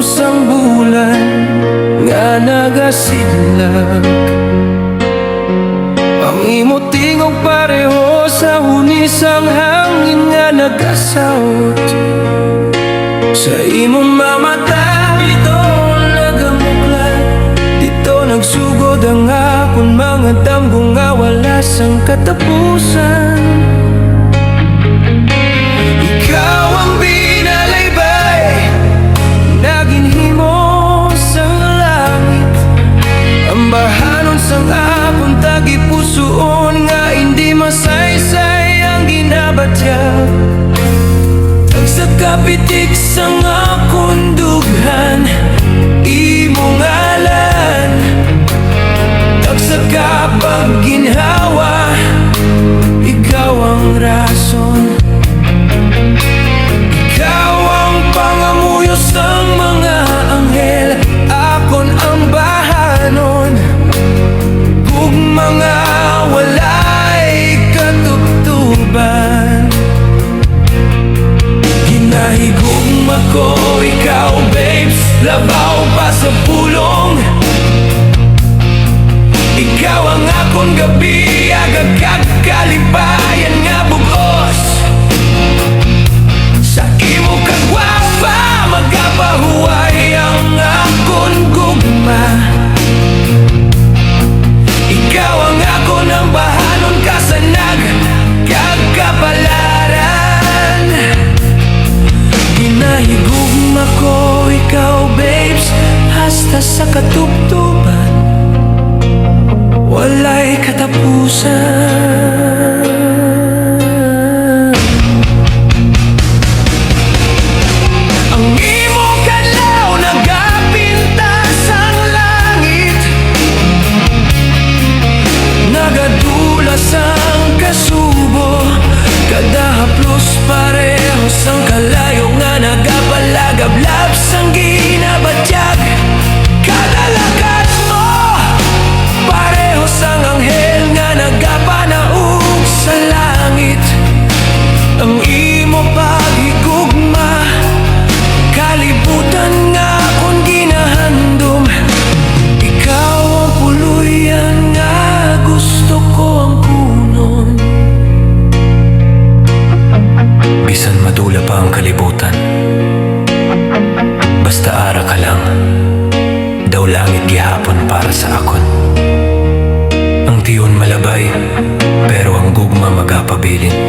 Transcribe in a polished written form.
sang bulan nga nagasidlag. Ang imo tingog pareho sa hunis ang hangin nga nagasawt. Sa imong mamata dito nagamuklat, dito nagsugod ang akong mga damgo nga wala sang katapusan. Ikaw ang binalaybay, naginhimo sang langit, ang bahanon sang akong tagipusoon nga hindi masaysay ang ginabatyag. Sa kapitik sang akong dughan, imong ngalan. Sa kapag ginhawa, ikaw ang rason. Ikaw ang pangamuyo sang mga anghel, akon ang bahanon. Kung mga walay katubtuban, ginahigugma ko ikaw babes, labaw pa sa pulong. Ikaw ang akong gabi, agad kalipayan nga bugos. Sa imo kagwapa, magapahuway ang akong gugma. Ikaw ang akon ang bahanon, kasanag kagkapalaran. Ginahigugma ko ikaw babes, hasta sa katubtuban, walay katapusan. Ang imong kadlaw nagapintas ang langit, nagadulas ang kasubo, kada haplos parehos ang kalayo nga nagapalagablab sang ginabatyag. Kada lakad mo parehos ang anghel nga nagapanaog sa langit. Ang imo paghigugma, kalibutan nga akong ginahandom. Ikaw ang puluyan nga gusto ko ang kunon. Bisan madula pa ang kalibutan, basta ara ka lang, daw langit gihapon para sa akon. Ang tiyon malabay, pero ang gugma magapabilin.